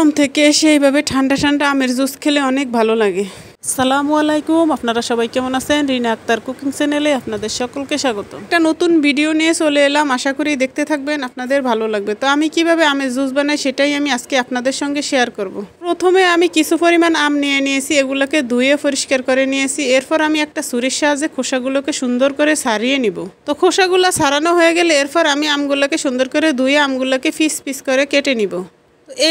গরম থেকে এসে এইভাবে ঠান্ডা ঠান্ডা আমের জুস খেলে অনেক ভালো লাগে। আসসালামু আলাইকুম, আপনারা সবাই কেমন আছেন? রিনা আক্তার কুকিং চ্যানেলে আপনাদের সকলকে স্বাগত। একটা নতুন ভিডিও নিয়ে চলে এলাম, আশা করি দেখতে থাকবেন, আপনাদের ভালো লাগবে। তো আমি কিভাবে আমের জুস বানাই সেটাই আমি আজকে আপনাদের সঙ্গে শেয়ার করব। প্রথমে আমি কিছু পরিমাণ আম নিয়ে নিয়েছি, এগুলোকে ধুয়ে পরিষ্কার করে নিয়েছি। এরপর আমি একটা ছুরির সাহায্যে খোসাগুলোকে সুন্দর করে ছাড়িয়ে নিব। তো খোসাগুলো ছাড়ানো হয়ে গেলে এরপর আমি আমগুলোকে সুন্দর করে ধুয়ে আমগুলোকে পিস পিস করে কেটে নিব।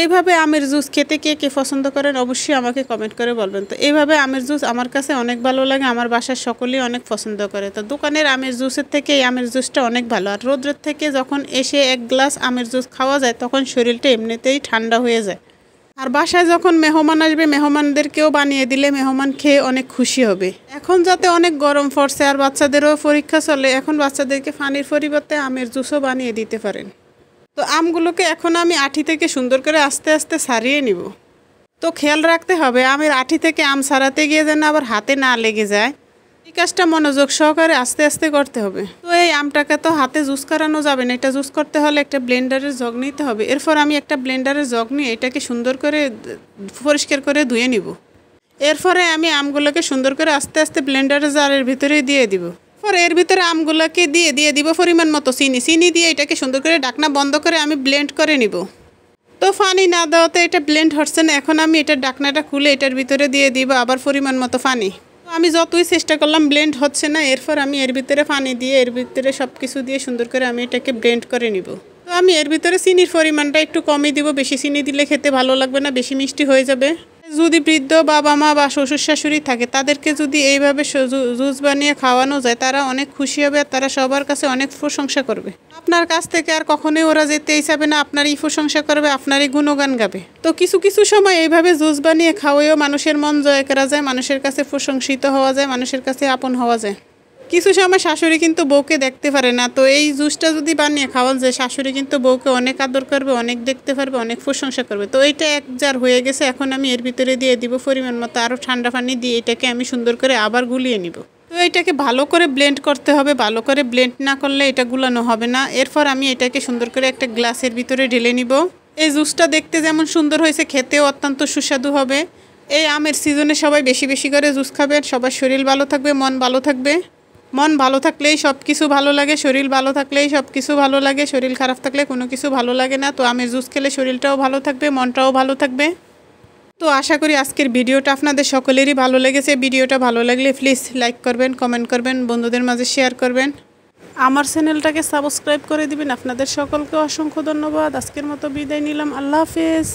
এইভাবে আমের জুস খেতে কে কে পছন্দ করেন অবশ্যই আমাকে কমেন্ট করে বলবেন। তো এইভাবে আমের জুস আমার কাছে অনেক ভালো লাগে, আমার বাসার সকলেই অনেক পছন্দ করে। তো দোকানের আমের জুসের থেকে এই আমের জুসটা অনেক ভালো। আর রোদ্রের থেকে যখন এসে এক গ্লাস আমের জুস খাওয়া যায় তখন শরীরটা এমনিতেই ঠান্ডা হয়ে যায়। আর বাসায় যখন মেহমান আসবে, মেহমানদেরকেও বানিয়ে দিলে মেহমান খেয়ে অনেক খুশি হবে। এখন যাতে অনেক গরম পড়ছে আর বাচ্চাদেরও পরীক্ষা চলে, এখন বাচ্চাদেরকে পানির পরিবর্তে আমের জুসও বানিয়ে দিতে পারেন। তো আমগুলোকে এখন আমি আঠি থেকে সুন্দর করে আস্তে আস্তে ছাড়িয়ে নিব। তো খেয়াল রাখতে হবে আমের আঠি থেকে আম ছাড়াতে গিয়ে যেন আবার হাতে না লেগে যায়, এই কাজটা মনোযোগ সহকারে আস্তে আস্তে করতে হবে। তো এই আমটাকে তো হাতে জুস করানো যাবে না, এটা জুস করতে হলে একটা ব্লেন্ডারের জগ নিতে হবে। এরপর আমি একটা ব্লেন্ডারের জগ নিয়ে এটাকে সুন্দর করে পরিষ্কার করে ধুয়ে নিব। এরপরে আমি আমগুলোকে সুন্দর করে আস্তে আস্তে ব্লেন্ডারের জারের ভিতরে দিয়ে দিব। এর ভিতরে আমগুলোকে দিয়ে দিব পরিমাণ মতো চিনি দিয়ে এটাকে সুন্দর করে ঢাকনা বন্ধ করে আমি ব্লেন্ড করে নিব। তো পানি না দেওয়াতে এটা ব্লেন্ড হচ্ছে না, এখন আমি এটার ঢাকনাটা খুলে এটার ভিতরে দিয়ে দিব আবার পরিমাণ মতো পানি। তো আমি যতই চেষ্টা করলাম ব্লেন্ড হচ্ছে না, এরপর আমি এর ভিতরে পানি দিয়ে এর ভিতরে সব কিছু দিয়ে সুন্দর করে আমি এটাকে ব্লেন্ড করে নিব। তো আমি এর ভিতরে চিনির পরিমাণটা একটু কমই দিব, বেশি চিনি দিলে খেতে ভালো লাগবে না, বেশি মিষ্টি হয়ে যাবে। যদি বৃদ্ধ বাবা মা বা শ্বশুর শাশুড়ি থাকে তাদেরকে যদি এইভাবে জুস বানিয়ে খাওয়ানো যায় তারা অনেক খুশি হবে, আর তারা সবার কাছে অনেক প্রশংসা করবে। আপনার কাছ থেকে আর কখনোই ওরা যেতেই চাবে না, আপনারই প্রশংসা করবে, আপনারই গুণগান গাবে। তো কিছু কিছু সময় এইভাবে জুস বানিয়ে খাওয়াইও মানুষের মন জয় করা যায়, মানুষের কাছে প্রশংসিত হওয়া যায়, মানুষের কাছে আপন হওয়া যায়। কিছু সময় শাশুড়ি কিন্তু বউকে দেখতে পারে না, তো এই জুসটা যদি বানিয়ে খাওয়ান যায় শাশুড়ি কিন্তু বউকে অনেক আদর করবে, অনেক দেখতে পারবে, অনেক প্রশংসা করবে। তো এইটা এক জার হয়ে গেছে, এখন আমি এর ভিতরে দিয়ে দিব পরিমাণ মতো আরও ঠান্ডা পানি দিয়ে এটাকে আমি সুন্দর করে আবার গুলিয়ে নিব। তো এটাকে ভালো করে ব্লেন্ড করতে হবে, ভালো করে ব্লেন্ড না করলে এটা গুলানো হবে না। এরপর আমি এটাকে সুন্দর করে একটা গ্লাসের ভিতরে ঢেলে নিব। এই জুসটা দেখতে যেমন সুন্দর হয়েছে খেতেও অত্যন্ত সুস্বাদু হবে। এই আমের সিজনে সবাই বেশি বেশি করে জুস খাবেন, সবার শরীর ভালো থাকবে, মন ভালো থাকবে। মন ভালো থাকলেই সব কিছু ভালো লাগে, শরীর ভালো থাকলেই সব কিছু ভালো লাগে, শরীর খারাপ থাকলে কোনো কিছু ভালো লাগে না। তো আমের জুস খেলে শরীরটাও ভালো থাকবে, মনটাও ভালো থাকবে। তো আশা করি আজকের ভিডিওটা আপনাদের সকলেরই ভালো লেগেছে। ভিডিওটা ভালো লাগলে প্লিজ লাইক করবেন, কমেন্ট করবেন, বন্ধুদের মাঝে শেয়ার করবেন, আমার চ্যানেলটাকে সাবস্ক্রাইব করে দিবেন। আপনাদের সকলকে অসংখ্য ধন্যবাদ। আজকের মতো বিদায় নিলাম, আল্লাহ হাফেজ।